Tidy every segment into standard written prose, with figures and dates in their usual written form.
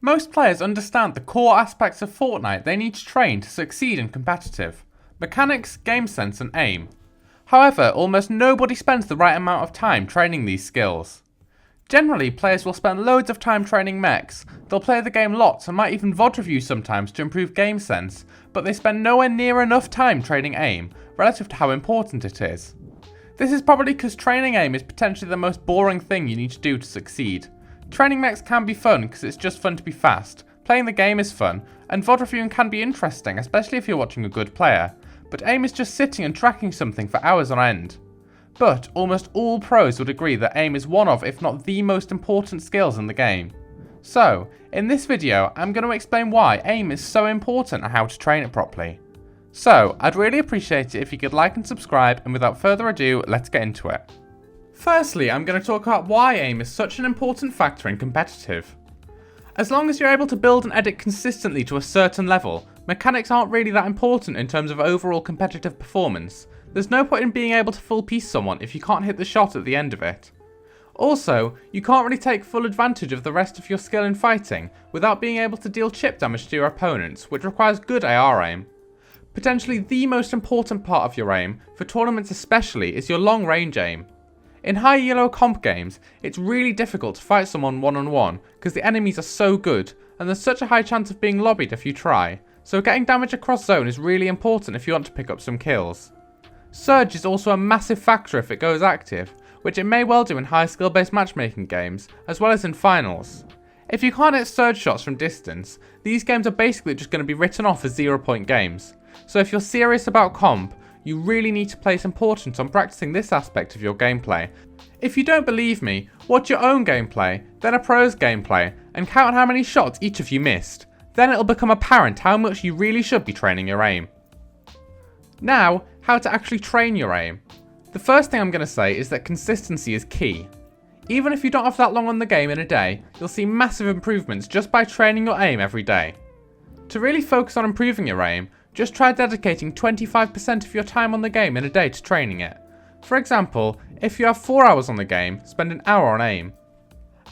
Most players understand the core aspects of Fortnite they need to train to succeed in competitive: mechanics, game sense, and aim. However, almost nobody spends the right amount of time training these skills. Generally, players will spend loads of time training mechs, they'll play the game lots and might even VOD review sometimes to improve game sense, but they spend nowhere near enough time training aim, relative to how important it is. This is probably because training aim is potentially the most boring thing you need to do to succeed. Training mechs can be fun because it's just fun to be fast, playing the game is fun, and VOD reviewing can be interesting, especially if you're watching a good player, but aim is just sitting and tracking something for hours on end. But almost all pros would agree that aim is one of, if not the most important skills in the game. So, in this video, I'm going to explain why aim is so important and how to train it properly. So, I'd really appreciate it if you could like and subscribe, and without further ado, let's get into it. Firstly, I'm going to talk about why aim is such an important factor in competitive. As long as you're able to build and edit consistently to a certain level, mechanics aren't really that important in terms of overall competitive performance. There's no point in being able to full piece someone if you can't hit the shot at the end of it. Also, you can't really take full advantage of the rest of your skill in fighting without being able to deal chip damage to your opponents, which requires good AR aim. Potentially the most important part of your aim, for tournaments especially, is your long range aim. In high elo comp games, it's really difficult to fight someone one-on-one because the enemies are so good and there's such a high chance of being lobbied if you try, so getting damage across zone is really important if you want to pick up some kills. Surge is also a massive factor if it goes active, which it may well do in high skill based matchmaking games, as well as in finals. If you can't hit surge shots from distance, these games are basically just going to be written off as 0-point games, so if you're serious about comp, you really need to place importance on practicing this aspect of your gameplay. If you don't believe me, watch your own gameplay, then a pro's gameplay, and count how many shots each of you missed. Then it'll become apparent how much you really should be training your aim. Now, how to actually train your aim. The first thing I'm going to say is that consistency is key. Even if you don't have that long on the game in a day, you'll see massive improvements just by training your aim every day. To really focus on improving your aim, just try dedicating 25% of your time on the game in a day to training it. For example, if you have 4 hours on the game, spend an hour on aim.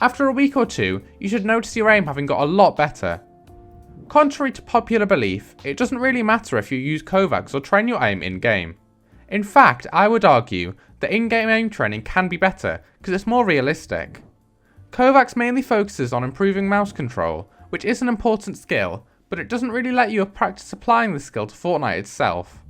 After a week or two, you should notice your aim having got a lot better. Contrary to popular belief, it doesn't really matter if you use Kovacs or train your aim in-game. In fact, I would argue that in-game aim training can be better because it's more realistic. Kovacs mainly focuses on improving mouse control, which is an important skill, but it doesn't really let you practice applying the skill to Fortnite itself.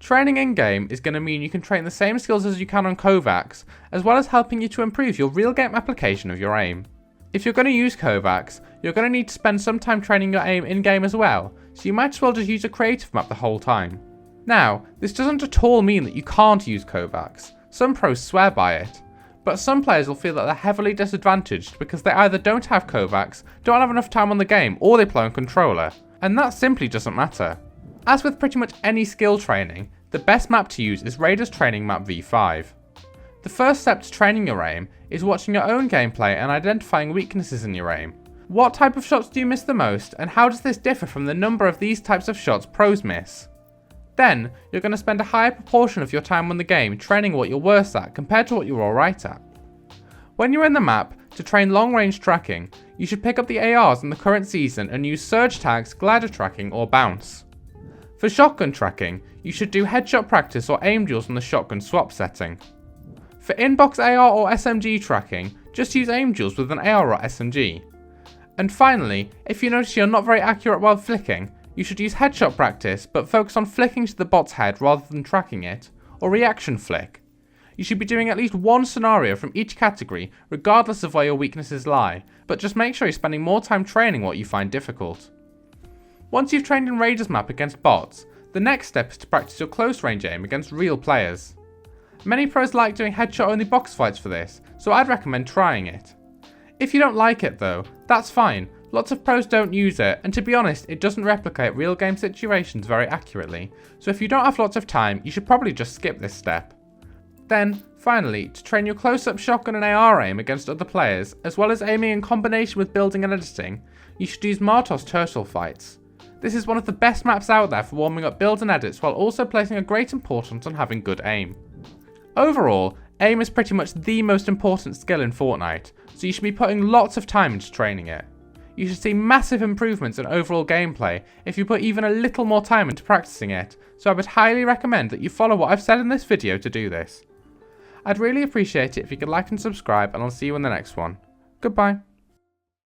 Training in-game is going to mean you can train the same skills as you can on Kovacs, as well as helping you to improve your real game application of your aim. If you're going to use Kovacs, you're going to need to spend some time training your aim in-game as well, so you might as well just use a creative map the whole time. Now, this doesn't at all mean that you can't use Kovacs. Some pros swear by it. But some players will feel that they're heavily disadvantaged because they either don't have Kovacs, don't have enough time on the game, or they play on controller, and that simply doesn't matter. As with pretty much any skill training, the best map to use is Raiders Training Map V5. The first step to training your aim is watching your own gameplay and identifying weaknesses in your aim. What type of shots do you miss the most, and how does this differ from the number of these types of shots pros miss? Then, you're going to spend a higher proportion of your time on the game training what you're worse at compared to what you're alright at. When you're in the map, to train long range tracking, you should pick up the ARs in the current season and use surge tags, glider tracking, or bounce. For shotgun tracking, you should do headshot practice or aim duels on the shotgun swap setting. For inbox AR or SMG tracking, just use aim duels with an AR or SMG. And finally, if you notice you're not very accurate while flicking, you should use headshot practice, but focus on flicking to the bot's head rather than tracking it, or reaction flick. You should be doing at least one scenario from each category, regardless of where your weaknesses lie, but just make sure you're spending more time training what you find difficult. Once you've trained in Raiders map against bots, the next step is to practice your close range aim against real players. Many pros like doing headshot only box fights for this, so I'd recommend trying it. If you don't like it though, that's fine. Lots of pros don't use it, and to be honest, it doesn't replicate real game situations very accurately, so if you don't have lots of time, you should probably just skip this step. Then, finally, to train your close-up shotgun and AR aim against other players, as well as aiming in combination with building and editing, you should use Martos Turtle fights. This is one of the best maps out there for warming up builds and edits while also placing a great importance on having good aim. Overall, aim is pretty much the most important skill in Fortnite, so you should be putting lots of time into training it. You should see massive improvements in overall gameplay if you put even a little more time into practicing it, so I would highly recommend that you follow what I've said in this video to do this. I'd really appreciate it if you could like and subscribe, and I'll see you in the next one. Goodbye.